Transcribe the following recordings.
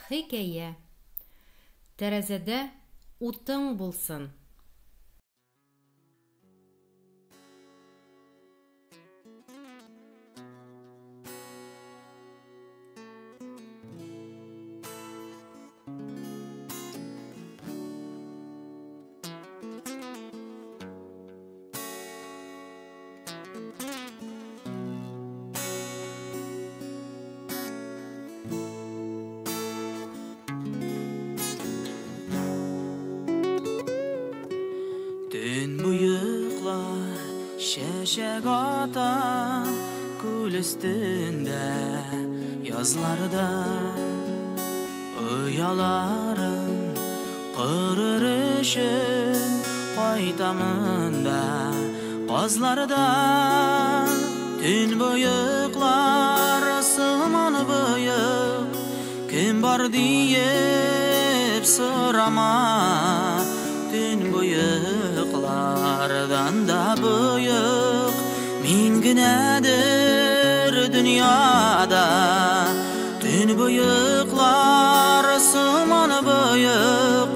Хикәйә. Тәрәзәдә утың булсын. Tün bıyıklar şeşek atan kül üstünde yazlarda Uyaların kırırışın kaytamında Qazlarda tün bıyıklar sıman bıyık Kim var deyip sırama Tün bıyıklardan da bıyık Min günedir dünyada Tün bıyıklar sıman bıyık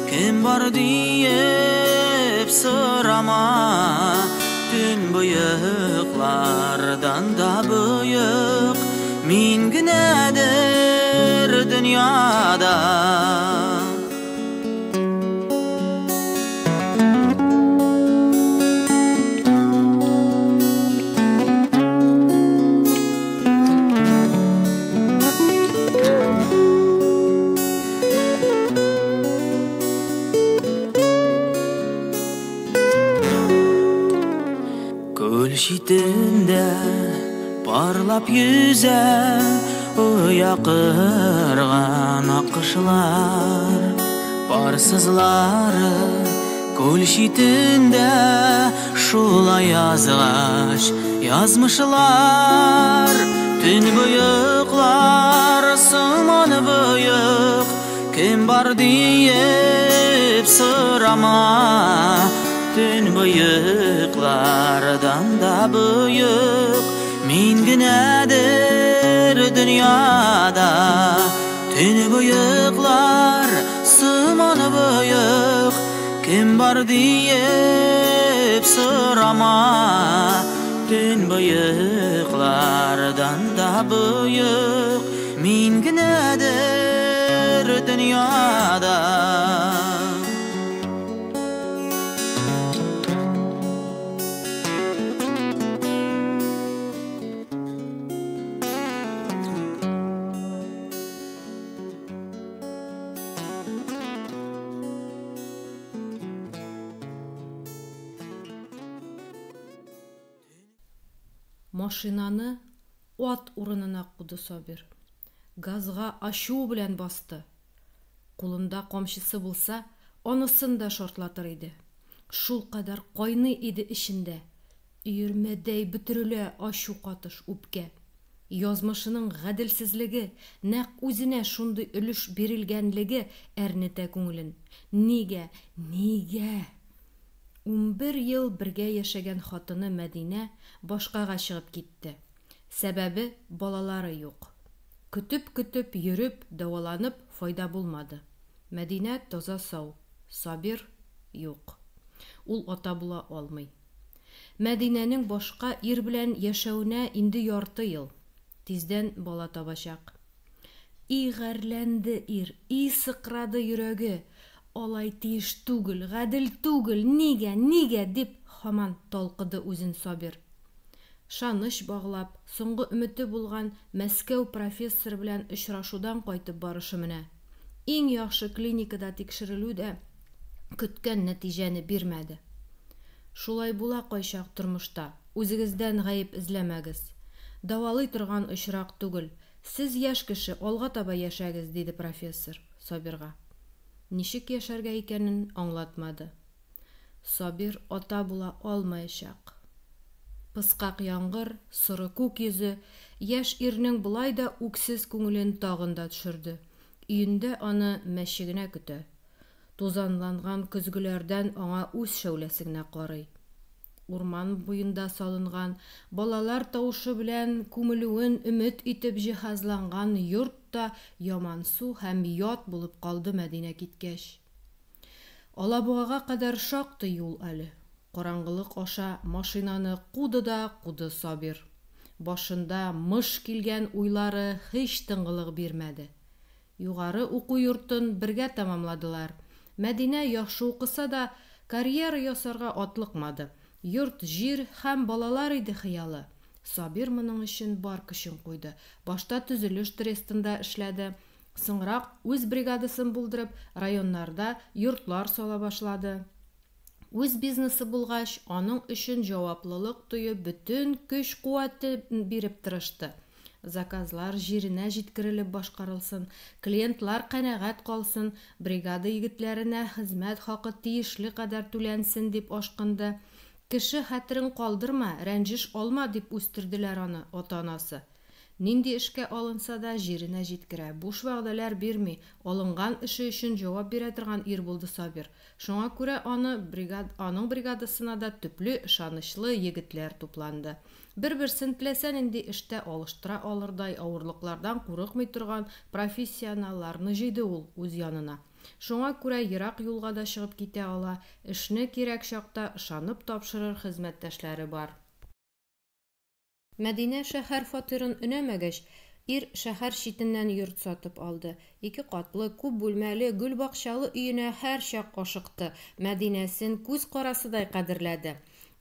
Kim var deyip sırama Tün bıyıklardan da bıyık Min günedir dünyada Şitinde parlap yüze Uyakırgan akışlar Barsızları Kul şitinde Şula yazgaç yazmışlar Tün bıyıklar Sıman bıyık Kim var deyip sırama Tün bıyıklardan da bıyık Min günedir dünyada Tün bıyıklar sıman bıyık Kim var deyip sırama Tün bıyıklardan da bıyık Min günedir dünyada Машинаны ат урынына куды Сабир. Газга ачуу белән басты. Кулында камчысы булса, анысын да шартлатыр иде. Шул кадәр кайный иде ичендә. Өермәдәй бөтерелә ачу катыш үпкә. Язмышының гаделсезлеге, нәкъ үзенә шундый өлеш бирелгәнлеге әрнетә күңелен. Нигә? 11 ел бергә яшәгән хатыны Мәдинә башкага чыгып китте. Сәбәбе балалары юк. Көтүп йөрүп, дәваланып файда булмады. Мәдинә таза сау, Сабир юк. Ул ата була алмый. Мәдинәнең башка ир белән яшәүенә инде ярты ел. Тиздән бала табачак. И гәрләнде ир, и сыкрады йөрәге. Алай тиеш түгел, гадел түгел, нигә дип һаман талкыды үзен Сабир. Шаныш баглап, соңгы өмете булган Мәскәү профессор белән очрашудан кайтып барышы менә. Иң яхшы клиникада тикшерелү дә көткән нәтиҗәне бирмәде. Шулай була кайчак тормышта. Үзегездән гаеп эзләмәгез. Давалый торган очрак түгел. Сез яшь кеше, алга таба яшәгез, диде профессор Сабирга. Ничек яшәргә икәнен аңлатмады. Сабир ата була алмаячак. Пыскак яңгыр, сыры күк йөзе, яшь ирнең булай да үксез күңелен тагында төшерде. Өендә аны мәчегенә көтә. Тузанланган көзгеләрдән аңа үз шәүләсенә карый. Урман буенда салынган, балалар тавышы белән күмелүен өмет итеп җиһазланган йорт йортта ямансу һәм ят булып калды Мәдинә киткәч. Алабугага кадәр шактый юл әле. Караңгылык аша машинаны куды да куды Сабир. Башында мыш килгән уйлары һич тыңгылык бирмәде. Югары уку йортын бергә тамамладылар. Мәдинә яхшы укыса да карьера ясарга атлыкмады. Йорт, җир һәм балалар иде хыялы. Сабир моның өчен бар көчен куйды. Башта төзелеш трестында эшләде. Соңрак үз бригадасын булдырып, районнарда йортлар сала башлады. Үз бизнесы булгач, аның өчен җаваплылык тоеп, бүтән көч-куәте биреп тырышты. Заказлар җиренә җиткерелеп башкарылсын, клиентлар канәгать калсын, бригада егетләренә хезмәт хакы тиешле кадәр түләнсен дип ашкынды. Кеше хәтерен калдырма, рәнҗеш алма дип үстерделәр аны ата-анасы. Нинди эшкә алынса да җиренә җиткерә. Буш вәгъдәләр бирми, алынган эше өчен җавап бирә торган ир булды Сабир. Шуңа күрә аның бригадасына да төпле, ышанычлы егетләр тупланды. Бер-берсен теләсә нинди эштә алыштыра алырдай авырлыклардан курыкмый торган профессионалларны җыйды ул үз янына. Шуңа күрә ерак юлга да чыгып китә ала, эшне кирәк чакта ышанып тапшырыр хезмәттәшләре бар. Мәдинә шәһәр фатирын өнәмәгәч, ир шәһәр читеннән йорт сатып алды. 2 катлы, күп бүлмәле, гөл бакчалы өенә һәр чак ашыкты. Мәдинәсен күз карасыдай кадерләде.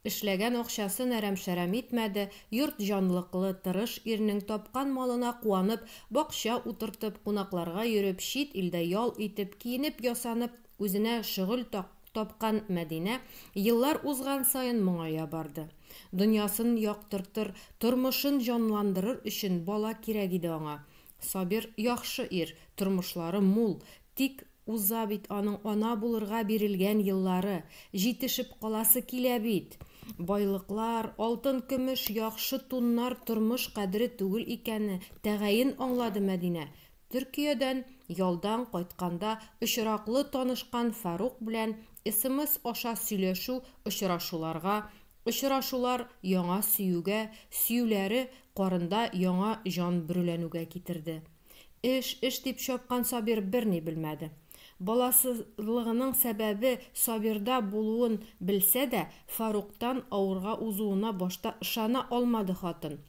Эшләгән акчасын әрәм-шәрәм итмәде. Йорт җанлыклы, тырыш ирнең тапкан малына куанып, бакча утыртып, кунакларга йөреп, чит илдә ял итеп, киенеп, ясанып, үзенә шөгыль тапкан Мәдинә еллар узган саен моңая барды. Дөньясын яктыртыр, тормышын җанландырыр өчен бала кирәк иде аңа. Сабир яхшы ир, тормышлары мул, тик уза бит аның ана булырга бирелгән еллары, җитешеп каласы килә бит. Байлыклар, алтын, көмеш, яхшы туннар тормыш кадере түгел икәнне тәгаен аңлады Мәдинә. Төркиядән ялдан кайтканда очраклы танышкан Фарук белән СМС аша сөйләшү, очрашулар яңа сөюгә, сөюләре карында яңа җан бөреләнүгә китерде. Эш дип чапкан Сабир берни белмәде. Баласызлыгының сәбәбе Сабирда булуын белсә дә, Фаруктан авырга узуына башта ышана алмады хатын.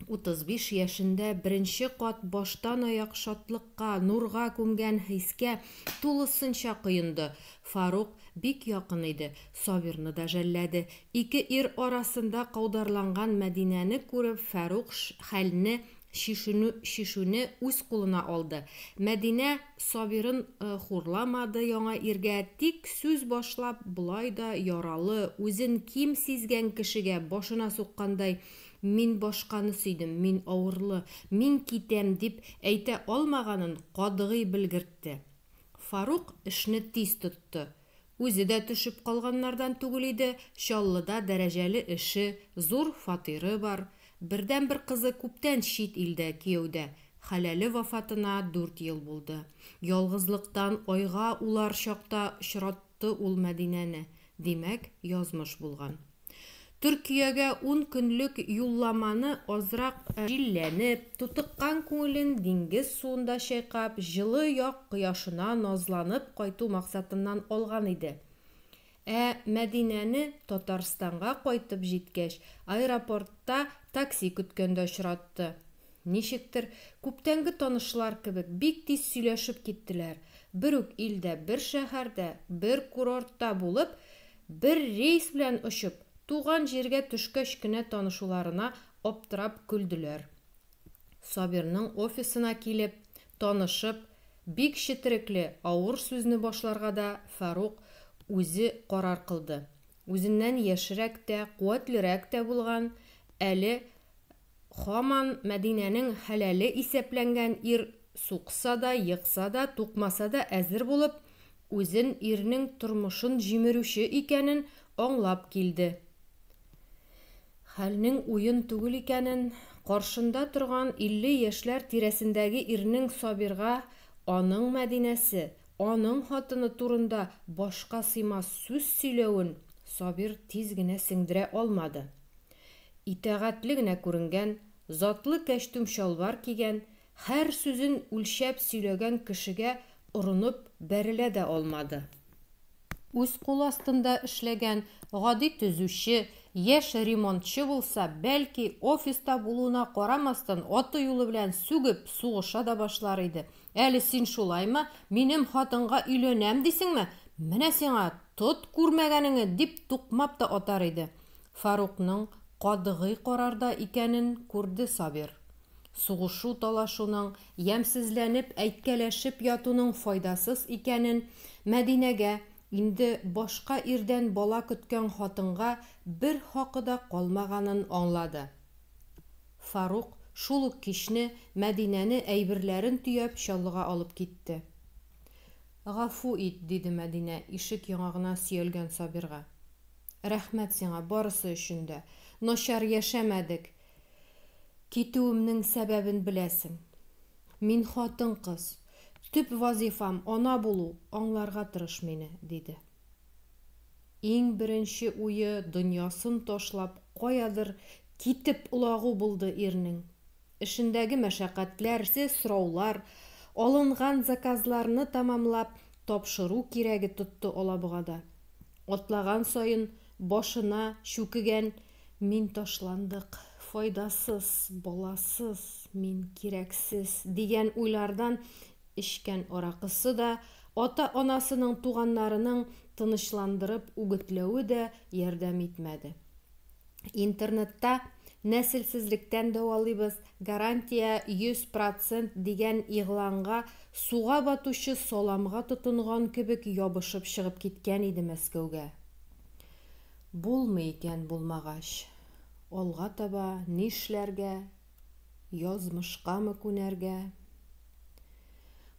35 яшендә беренче кат баштан аяк шатлыкка, нурга күмгән хискә тулысынча кыенды. Фарук бик якын иде, Сабирны да жәлләде. 2 ир арасында каударланган Мәдинәне күреп, Фарук хәлне шишүне үз кулына алды. Мәдинә Сабирын хурламады яңа иргә, тик сүз башлап булай да яралы, үзен ким сизгән кешегә башына суккандай: «Мин башканы сөйдем, мин авырлы, мин китәм» дип әйтә алмаганын кадыгый белгертте. Фарук эшне тиз тотты. Үзе дә төшеп калганнардан түгел иде, Чаллыда дәрәҗәле эше, зур фатиры бар. Бердән-бер кызы күптән чит илдә кияүдә. Хәләле вафатына 4 ел булды. Ялгызлыктан айга улар чакта очратты ул Мәдинәне. Димәк, язмыш булган. Төркиягә 10 көнлек юлламаны азрак җилләнеп, тутыккан күңелен диңгез суында чайкап, җылы як кояшына назланып кайту максатыннан алган иде. Мәдинәне Татарстанга кайтып җиткәч, аэропортта такси көткәндә очратты. Ничектер, күптәнге танышлар кебек бик тиз сөйләшеп киттеләр. Бер үк илдә, бер шәһәрдә, бер курортта булып, бер рейс белән очып, туган җиргә төшкәч кенә танышуларына аптырап көлделәр. Сабирның офисына килеп, танышып, бик четерекле, авыр сүзне башларга да Фарук үзе карар кылды. Үзеннән яшьрәк тә, куәтлерәк тә булган, әле һаман Мәдинәнең хәләле исәпләнгән ир сукса да, йыкса да, тукмаса да әзер булып, үзен ирнең тормышын җимерүче икәнен аңлап килде. Хәлнең уен түгел икәнен, каршында торган 50 яшьләр тирәсендәге ирнең Сабирга аның Мәдинәсе, аның хатыны турында башка сыймас сүз сөйләвен Сабир тиз генә сеңдерә алмады. Итәгатьле генә күренгән, затлы кәчтүм чалбар кигән, һәр сүзен үлчәп сөйләгән кешегә орынып бәрелә дә алмады. Үз кул астында эшләгән гади төзүче, яшь ремонтчы булса, бәлки офиста булуына карамастан аты юлы белән сүгеп, сугыша да башлар иде. Әле син шулаймы, минем хатынга өйләнәм дисеңме? Менә сиңа тот күрмәгәнеңне дип туҡмап та атар иде. Фарукның кадыгый карарда икәнен күрде Сабир. Сугышу талашуның, ямсезләнеп әйткәләшеп ятуның файдасыз икәнен, Мәдинәгә инде башка ирдән бала көткән хатынга бер хакы да калмаганын аңлады. Фарук шул ук кичне Мәдинәне әйберләрен төяп чаллыга алып китте. «Гафу ит», диде Мәдинә ишек яңагына сөялгән Сабирга. «Рәхмәт сиңа барысы өчен дә. Начар яшәмәдек. Китүемнең сәбәбен беләсең. Мин хатын-кыз. Төп вазифам ана булу, аңларга тырыш мине», диде. Иң беренче уе дөньясын ташлап каядыр китеп улагу булды ирнең. Эшендәге мәшәкатьләрсез сораулар, алынган заказларны тамамлап тапшыру кирәге тотты Алабугада. Атлаган саен башына чүкегән «Мин ташландык, файдасыз, баласыз, мин кирәксез» дигән уйлардан эчкән аракысы да, ата-анасының туганнарының тынычландырып үгетләве дә ярдәм итмәде. Интернетта «Нәселсезлектән дәвалыйбыз, гарантия 100% дигән игъланга суга батучы саламга тотынган кебек ябышып чыгып киткән иде Мәскәүгә. Булмый икән булмагач. Алга таба нишләргә, язмышкамы күнәргә?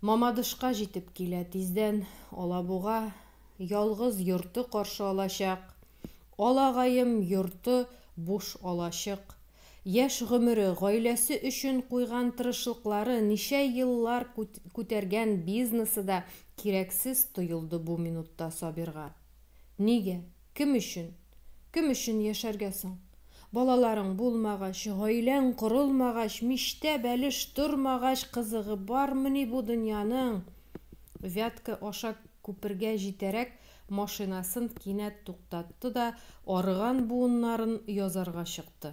Мамадышка җитеп килә тиздән Алабуга, ялгыз йорты каршы алачак. Алагаем йорты буш алачык. Яшь гомере, гаиләсе өчен куйган тырышлыклары, ничә еллар күтәргән бизнесы да кирәксез тоелды бу минутта Сабирга. Нигә? Кем өчен? Кем өчен яшәргә соң? Балаларың булмагач, гаиләң корылмагач, миштә бәлеш тормагач, кызыгы бармыни бу дөньяның? Вятка аша күпергә җитәрәк машинасын кинәт туктатты да арыган буыннарын язарга чыкты.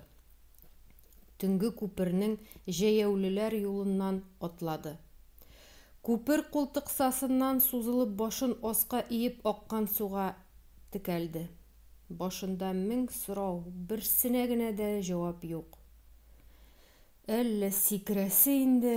Төнге күпернең җәяүлеләр юлыннан атлады. Күпер култыксасыннан сузылып башын аска иеп аккан суга текәлде. Башында 1000 сорау, берсенә генә дә җавап юк. Әллә сикерәсе инде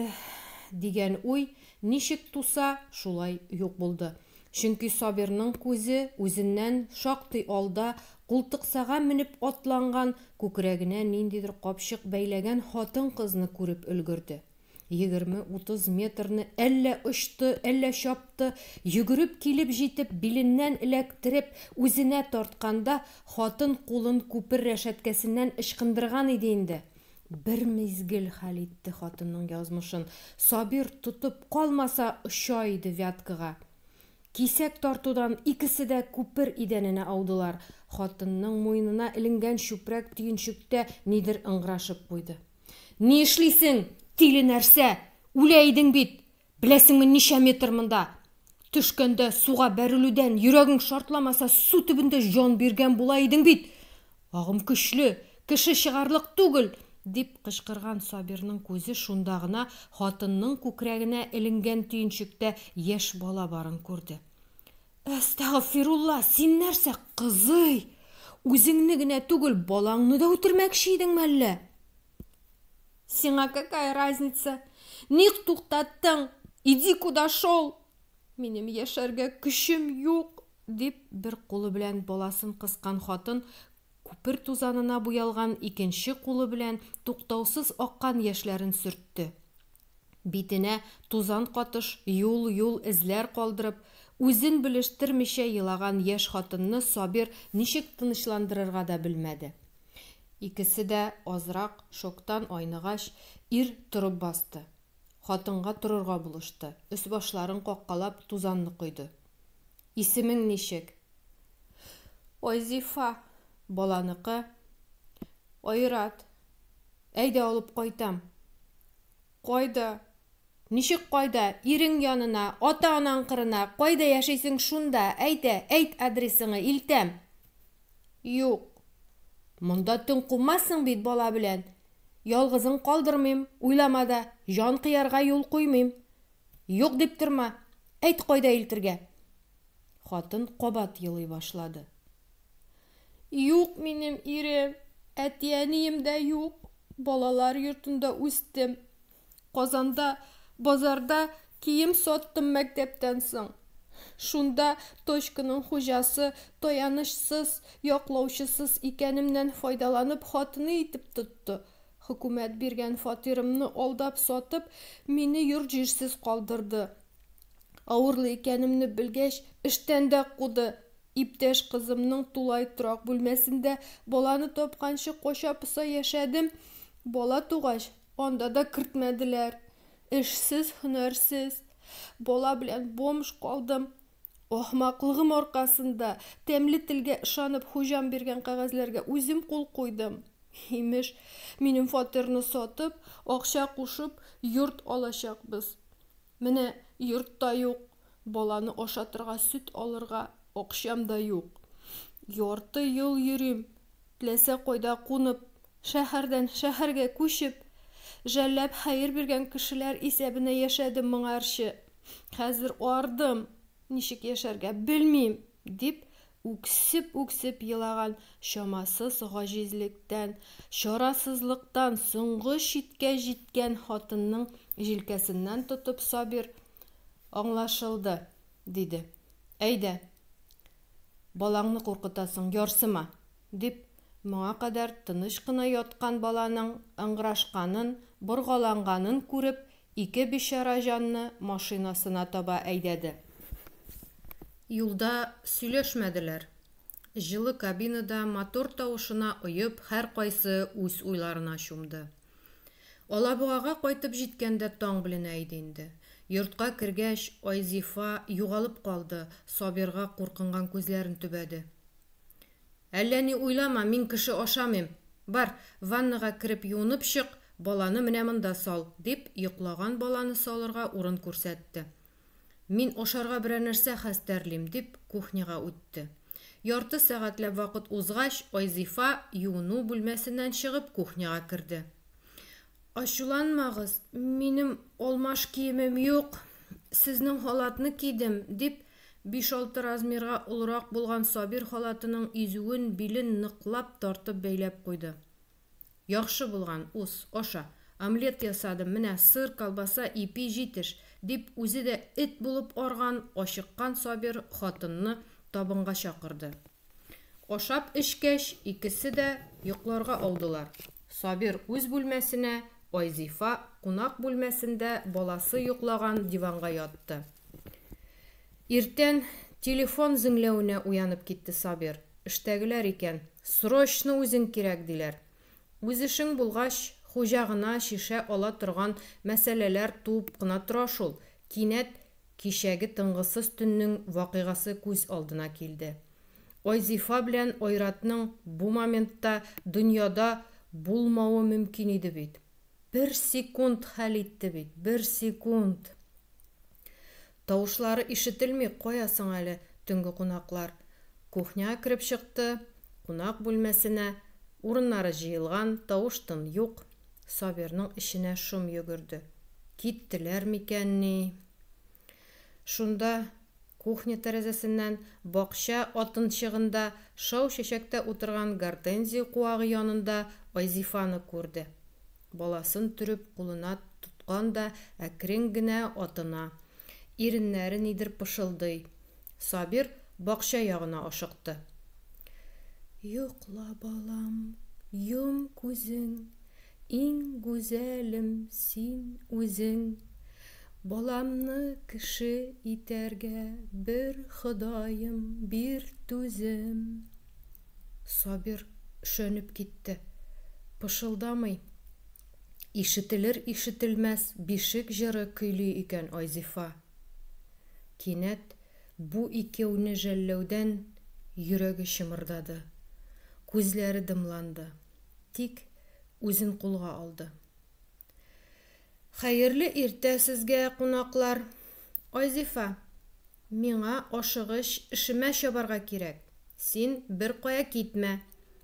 дигән уй ничек туса, шулай юк булды. Чөнки Сабирның күзе үзеннән шактый алда култыксага менеп атланган, күкрәгенә ниндидер капчык бәйләгән хатын-кызны күреп өлгерде. 20-30 метрны әллә очты, әллә чапты, йөгереп килеп җитеп, биленнән эләктереп, үзенә тартканда, хатын кулын күпер рәшәткәсеннән ычкындырган иде инде. Бер мизгел хәл итте хатынның язмышын. Сабир тотып калмаса оча иде Вяткага. Кисәк тартудан икесе дә күпер идәненә аудылар. Хатынның муенына эленгән чүпрәк төенчектә нидер ыңгырашып куйды. «Ни эшлисең? Тиле нәрсә? Үлә идең бит! Беләсеңме ничә метр монда? Төшкәндә суга бәрелүдән йөрәгең шартламаса, су төбендә җан биргән була идең бит! Агым көчле, кеше чыгарлык түгел!» дип кычкырган Сабирның күзе шунда гына хатынның күкрәгенә эленгән төенчектә яшь бала барын күрде. «Әстәгъфирулла, син нәрсә, кызый? Үзеңне генә түгел, балаңны да үтермәкче идеңме әллә?» «Сиңа какая разница? Ник туктаттың? Иди куда шел? Минем яшәргә көчем юк!» дип бер кулы белән баласын кыскан хатын күпер тузанына буялган икенче кулы белән туктаусыз аккан яшьләрен сөртте. Битенә тузан катыш юл эзләр калдырып, үзен белештермичә елаган яшь хатынны Сабир ничек тынычландырырга да белмәде. Икесе дә азрак шоктан айныгач, ир турып басты. Хатынга турырга булышты. Үс башларын каккалап тузанны койды. «Исемең ничек?» «Айзифа». «Баланыкы?» «Айрат». «Әйдә алып кайтам». «Кайда?» Ничек кайда? Ирең янына, ата-анаң кырына, кайда яшисең шунда? Әйт адресыңны, илтәм. Юк. Монда төн кумассың бит бала белән. Ялгызың калдырмыйм, уйламада, жан кыярга юл куймыйм. Юк дип торма. Әйт кайда илтергә. Хатын кабат елый башлады. Юк минем ирем, әтиәнием дә юк. Балалар йортында үстем. Казанда, базарда кием саттым мәктәптән соң. Шунда точканың хуҗасы таянышсыз, яклаучысыз икәнемнән файдаланып хатыны итеп тотты. Хөкүмәт биргән фатирымны алдап сатып, мине йорт-җирсез калдырды. Авырлы икәнемне белгәч, эштән дә куды. Иптәш кызымның тулай торак бүлмәсендә баланы тапканчы кача-поса яшәдем. Бала тугач, анда да кертмәделәр. Эшсез, һөнәрсез. Бала белән бомж калдым. Ахмаклыгым аркасында тәмле телгә ышанып хуҗам биргән кәгазьләргә үзем кул куйдым. Имеш, минем фатирны сатып, акча кушып, йорт алачакбыз. Менә йортта юк. Баланы ашатырга, сөт алырга акчам да юк. Ярты ел йөрим. Теләсә кайда кунып, шәһәрдән шәһәргә күчеп, жәлләп хәер биргән кешеләр исәбенә яшәдем моңарчы. Хәзер ардым. Ничек яшәргә белмим, дип үксеп елаган чамасыз гаҗизлектән, чарасызлыктан соңгы читкә җиткән хатынның җилкәсеннән тотып Сабир: "Аңлашылды", диде. "Әйдә, балаңны куркытасың, ярсыма", дип моңа кадәр тыныч кына яткан баланың ыңгырашканын, боргаланганын күреп, ике бишара җанны машинасына таба әйдәде. Юлда сөйләшмәделәр. Җылы кабинада мотор тавышына уеп, һәр кайсы үз уйларына чумды. Алабугага кайтып җиткәндә таң беленә иде инде. Йортка кергәч, Айзифа югалып калды, Сабирга куркынган күзләрен төбәде. "Әллә ни уйлама, мин кеше ашамыйм. Бар, ваннага кирип юынып чык, баланы менә монда сал", дип йоклаган баланы салырга урын күрсәтте. "Мин ашарга берәр нәрсә хәстәрлим", дип кухняга үтте. Ярты сәгатьләп вакыт узгач, Айзифа юыну бүлмәсеннән чыгып кухняга керде. "Ачуланмагыз, минем алмаш киемем юк, сезнең халатны кидем", дип 5-6 размерга улрак булган Сабир халатының изүен, билен ныклап тартып бәйләп куйды. "Яхшы булган, ус, аша. Омлет ясадым, менә сыр, колбаса, ипи җитеш", дип үзе дә эт булып арган, ачыккан Сабир хатынны табынга чакырды. Ашап эчкәч, икесе дә йокларга алдылар. Сабир үз бүлмәсенә, Айзифа кунак бүлмәсендә баласы йоклаган диванга ятты. Иртән телефон зиңләвенә уянып китте Сабир. Эштәгеләр икән, срочно үзең кирәк диләр. Үз эшең булгач, хуҗа гына шише ала торган мәсьәләләр туып кына тора шул. Кинәт кичәге тынгысыз төннең вакыйгасы күз алдына килде. Айзифа белән Айратның бу моментта дөньяда булмавы мөмкин иде бит. 1 секунд хәл итте бит, 1 секунд. Тавышлары ишетелми, каясың әле төнге кунаклар. Кухняга кирип чыкты, кунак бүлмәсенә, урыннары җыелган, тавыштын юк. Сабирның ишенә шум йөгерде. Киттеләр микәнни? Шунда кухня тәрәзәсеннән бакча атынчыгында шау чәчәктә утырган гортензия куагы янында Айзифаны күрде. Баласын төрүп кулына тоткан да әкрен генә атына. Иреннәре нидер пышылдый. Сабир бакча ягына ашыкты. "Йокла, балам, йом күзең, иң гүзәлем син үзең. Баламны кеше итәргә бер Ходаем бир түзем." Сабир шөнеп китте. Пышылдамый. Ишетелер-ишетелмәс бишек җыры көйли икән Айзифа. Кинәт бу икәүне жәлләүдән йөрәге чымырдады. Күзләре дымланды. Тик үзен кулга алды. Хәерле иртә сезгә, кунаклар. Айзифа, миңа ашыгыч эшемә чабарга кирәк. Син бер кая китмә.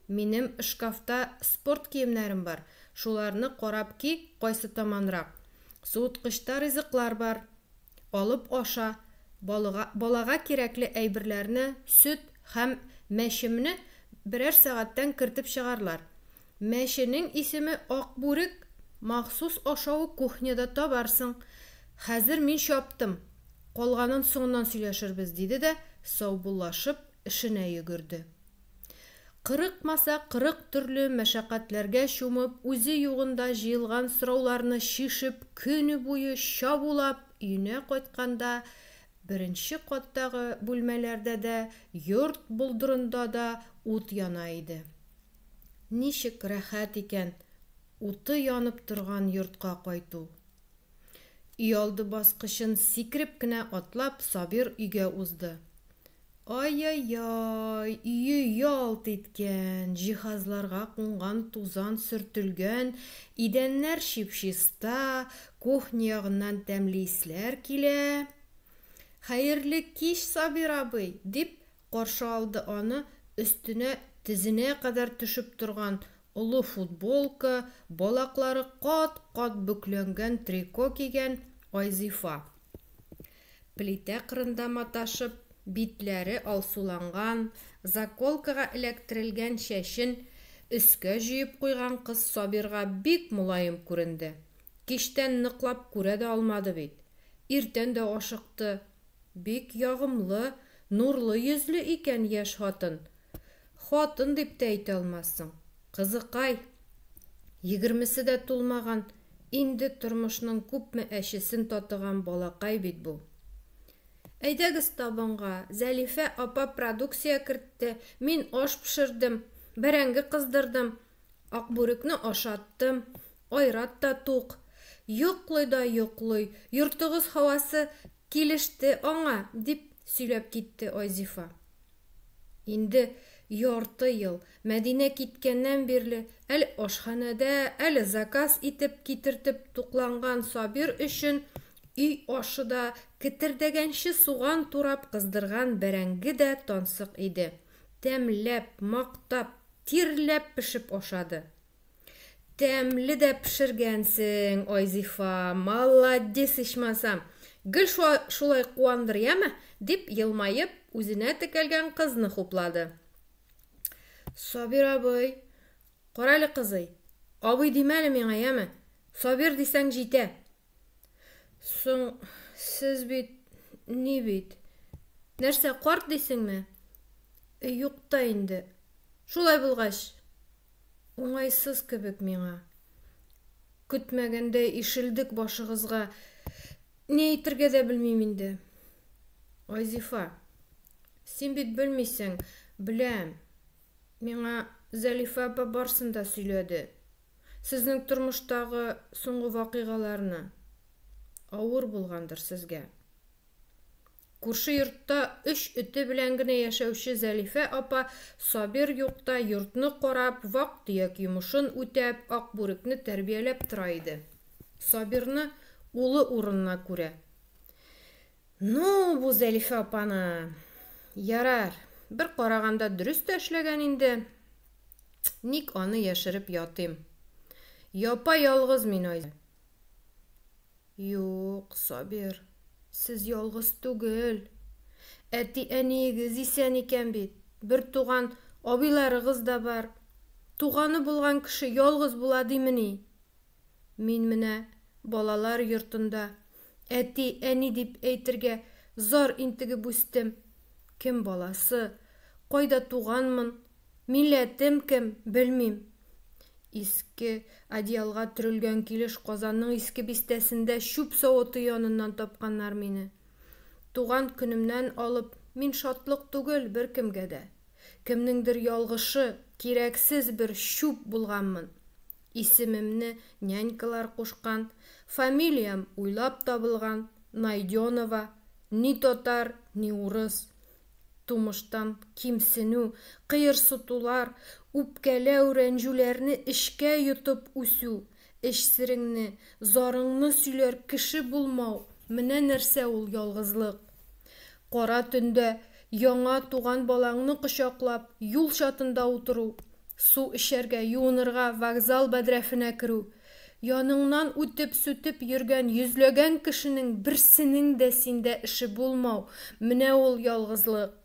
Минем шкафта спорт киемнәрем бар. Шуларны карап ки, кайсы таманрак. Суыткычта ризыклар бар. Алып аша. Балага кирәкле әйберләрне, сөт һәм мәчемне берәр сәгатьтән кертеп чыгарлар. Мәченең исеме Акбүрек. Махсус ашауы кухняда табарсың. Хәзер мин чаптым. Калганын соңыннан сөйләшербез, диде дә, саубуллашып эшенә йөгерде. 40 төрле мәшәкатьләргә чумып, үзе югында җыелган сорауларны шишеп, көне буе чабулап, өенә кайтканда, беренче каттагы бүлмәләрдә дә, йорт булдырында да ут яна иде. Ничек рәхәт икән уты янып торган йортка кайту. Өйалды баскычын сикереп кенә атлап, Сабир өйгә узды. Ай-яй-яй, өйе ялт иткән, җиһазларга кунган тузан сөртелгән, идәннәр чип-чиста, кухня ягыннан тәмле исләр килә. Хәерле кич, Сабир абый, дип каршы алды аны өстенә тезенә кадәр төшеп торган олы футболка, балаклары кат-кат бүкләнгән трико кигән Айзифа. Плитә кырында маташып, битләре алсуланган, заколкага эләктерелгән чәчен өскә җыеп куйган кыз Сабирга бик мулаем күренде. Киштән ныклап күрә дә алмады бит. Иртән дә ашыкты. Бик ягымлы, нурлы йөзле икән яшь хатын. Хатын дип тә әйтә алмассың. Кызыкай, 20-се дә тулмаган, инде тормышның күпме әшесен татыган балакай бит бу. Әйдәгез табынга, Зәлифә апа продукция кертте, мин аш пешердем, бәрәңге кыздырдым, Акбүрекне ашаттым, айрат та тук. Йоклый да йоклый, йортыгыз һавасы килеште аңа, дип сөйләп китте Айзифа. Инде ярты ел Мәдинә киткәннән бирле әле ашханәдә, әле заказ итеп китертеп тукланган Сабир өчен өй ашыда кетердәгәнче суган турап кыздырган бәрәңге дә тансык иде. Тәмләп, мактап, тирләп пешеп ашады. Тәмле дә пешергәнсең, Айзифа, молодец ичмасам. Гел шулай куандыр, яме? Дип елмайып, үзенә текәлгән кызны хуплады. Сабир абый, каралы кызый, абый димәле миңа, яме? Сабир дисәң җитә. Соң, сез бит, ни бит? Нәрсә, карт дисеңме? Юкта инде. Шулай булгач, уңайсыз кебек миңа. Көтмәгәндә ишелдек башыгызга. Ни әйтергә дә белмим инде. Айзифа, син бит белмисең, беләм. Миңа Зәлифә апа барсын да сөйләде. Сезнең тормыштагы соңгы вакыйгаларны. Авыр булгандыр сезгә. Күрше йортта 3 эте белән генә яшәүче Зәлифә апа Сабир юкта йортны карап, вак-төяк йомышын үтәп, Акбүрекне тәрбияләп тора иде. Сабирны улы урынына күрә. Ну, бу Зәлифә апаны. Ярар, бер караганда дөрес тә эшләгән инде. Ник аны яшереп ятыйм? Япа ялгыз мин Айзифа. Юк, Сабир, сез ялгыз түгел. Әти-әниегез исән икән бит. Бер туган абыйларыгыз да бар. Туганы булган кеше ялгыз була димени? Мин менә балалар йортында әти-әни дип әйтергә зар интегеп үстем. Кем баласы? Кайда туганмын? Милләтем кем? Белмим. Иске одеялга төрелгән килеш Казанның иске бистәсендә чүп савыты яныннан тапканнар мине. Туган көнемнән алып, мин шатлык түгел беркемгә дә. Кемнеңдер ялгышы, кирәксез бер чүп булганмын. Исемемне нянькалар кушкан, фамилиям уйлап табылган, Найденова, ни татар, ни урыс. Тумыштан кимсенү, кыерсытулар, үпкәләү, рәнҗүләрне эшкә йотып үсү, эшсереңне, зарыңны сөйләр кеше булмау, менә нәрсә ул ялгызлык. Кара төндә яңа туган балаңны кочаклап, юл чатында утыру, су эчәргә, юынырга, вокзал бәдрәфенә керү, яныңнан үтеп-сүтеп йөргән йөзләгән кешенең берсенең дә синдә эше булмау, менә ул ялгызлык.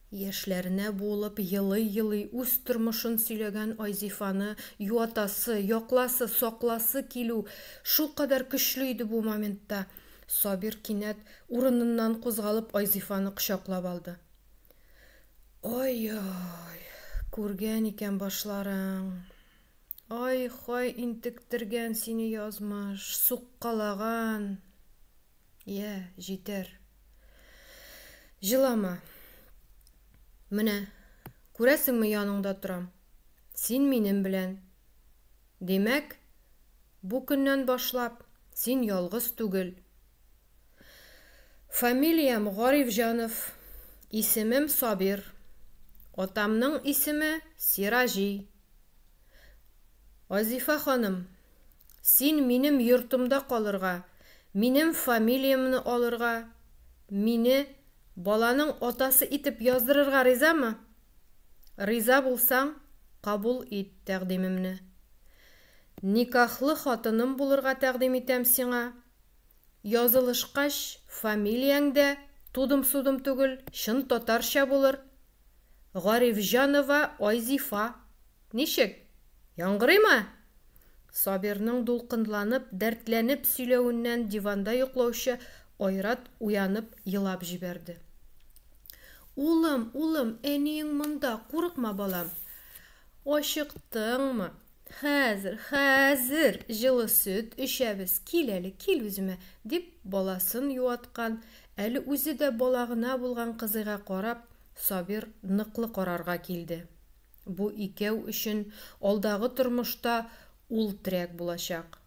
Яшьләренә буылып йылый-йылый үз тормышын сөйләгән Айзифаны юатасы, якласы, сакласы килү шулкадәр көчле иде бу моментта. Сабир кинәт урыныннан кузгалып Айзифаны кочаклап алды. Ой-ой, күргән икән башларың. Ай-хай интектергән сине язмыш, суккалаган. Җитәр. Җылама. Менә, күрәсеңме яныңда торам. Син минем белән. Демәк, бу көннән башлап син ялгыз түгел. Фамилиям Гарифҗанов, исемем Сабир. Атамның исеме Сиражи. Азифа ханым, син минем йортымда калырга, минем фамилиямны алырга, мине баланың атасы итеп яздырырга ризамы? Риза булсаң, кабул ит тәкъдимемне. Никахлы хатыным булырга тәкъдим итәм сиңа. Язылышкач, фамилияңдә тудым-судым түгел, чын татарча булыр. Гарифҗанова Айзифа. Ничек? Яңгырыймы? Сабирның дулкынланып, дәртләнеп сөйләвеннән диванда йоклаучы Айрат уянып, елап җибәрде. Улым, әниең монда, курыкма балам. Ашыктыңмы? Хәзер, җылы сөт эчәбез, кил әле, кил үземә, дип баласын юаткан, әле үзе дә балагына булган кызыга карап, Сабир ныклы карарга килде. Бу икәү өчен алдагы тормышта ул терәк булачак.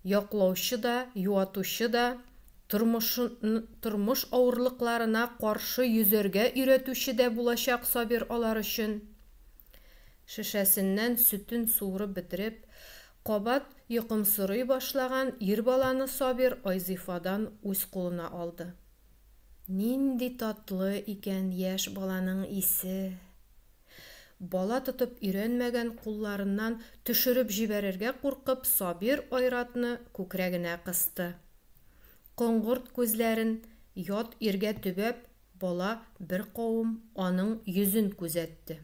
Яклаучы да, юатучы да, тормыш авырлыкларына каршы йөзәргә өйрәтүче дә булачак Сабир алар өчен. Шешәсеннән сөтен суырып бетереп, кабат йокымсырый башлаган ир баланы Сабир Айзифадан үз кулына алды. Нинди татлы икән яшь баланың исе. Бала тотып өйрәнмәгән кулларыннан төшереп җибәрергә куркып, Сабир Айратны күкрәгенә кысты. Коңгырт күзләрен ят иргә төбәп, бала бер кавым аның йөзен күзәтте.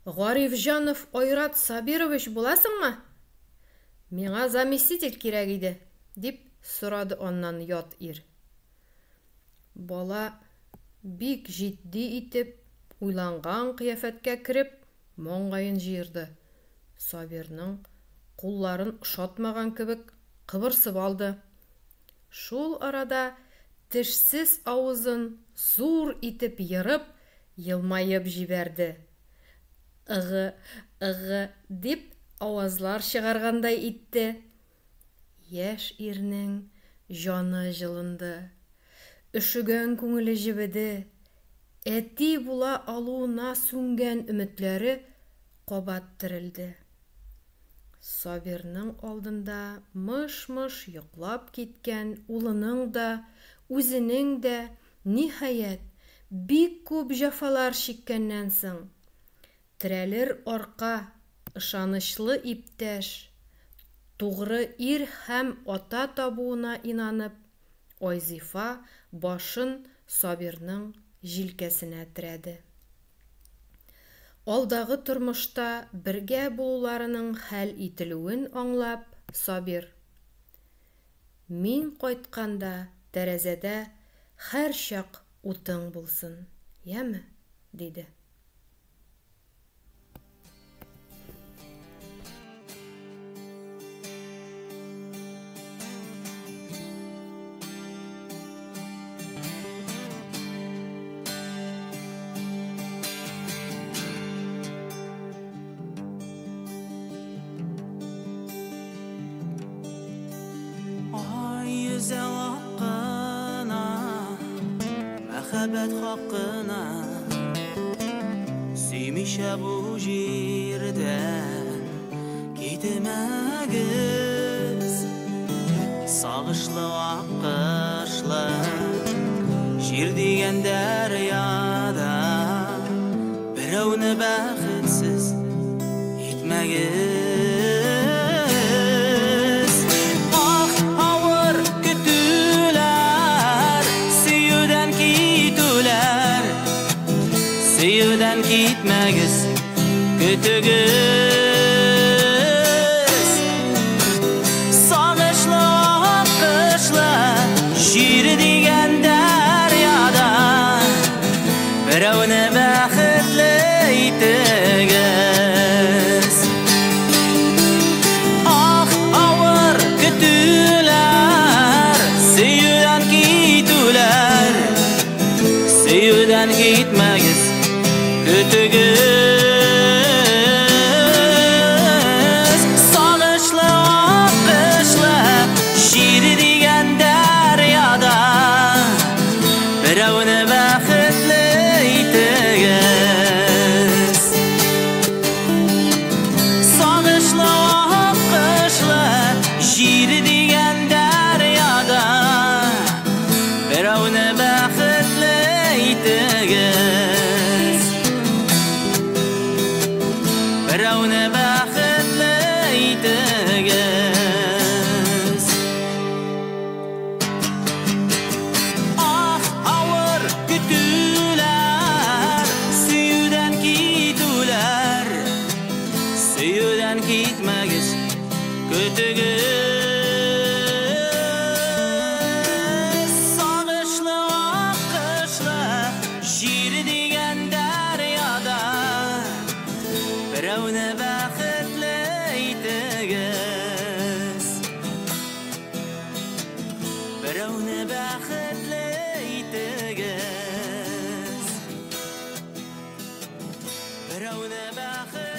Гарифҗанов Айрат Сабирович буласыңмы? Миңа заместитель кирәк иде, дип сорады аннан ят ир. Бала бик җитди итеп уйланган кыяфәткә кереп, моңгаен җыерды. Сабирның кулларын шатмаган кебек кыбырсып алды. Шул арада тешсез авызын зур итеп йырып, елмаеп җибәрде. Ыгы, дип авазлар чыгаргандай итте. Яшь ирнең җаны җылынды. Өшегән күңеле җибеде. Әти була алуына сүнгән өметләре кабат терелде. Сабирның алдында мыш-мыш йоклап киткән улының да, үзенең дә, ниһаять, бик күп җәфалар чиккәннән соң, терәлер арка, ышанычлы иптәш, тугры ир һәм ата табуына инанып, Айзифа башын Сабирның җилкәсенә терәде. Алдагы тормышта бергә булуларының хәл ителүен аңлап, Сабир: "Мин кайтканда тәрәзәдә һәр чак утың булсын, яме?" диде. Мәхәббәт хакына сөймишә бу җирдән итемәгез. Сагышлы аккышлы жир дигән дәрьяда берәүне бәхетсез итмәгез. Ах, авыр көтүләр, сөюдән китүләр, сөюдән китмәгез, көтүгез. Сагышлы аккышлы жир дигән дәрьяда берәүне бәхетле итегез. Ах, авыр көтүләр, сөюдән китүләр, сөюдән китмәгез, көтүгез. Сагышлы аккышлы жир дигән дәрьяда берәүне бәхетле итегез. Сагышлы аккышлы жир дигән дәрьяда берәүне бәхетле итегез. Берәүне бәхетле итегез. Ах, авыр көтүләр, сөюдән китүләр, сөюдән китмәгез, көтүгез. Сагышлы аккышлы жир дигән дәрьяда берәүне бәхетле итегез. Берәүне бәхетле итегез. Берәүне бәхетле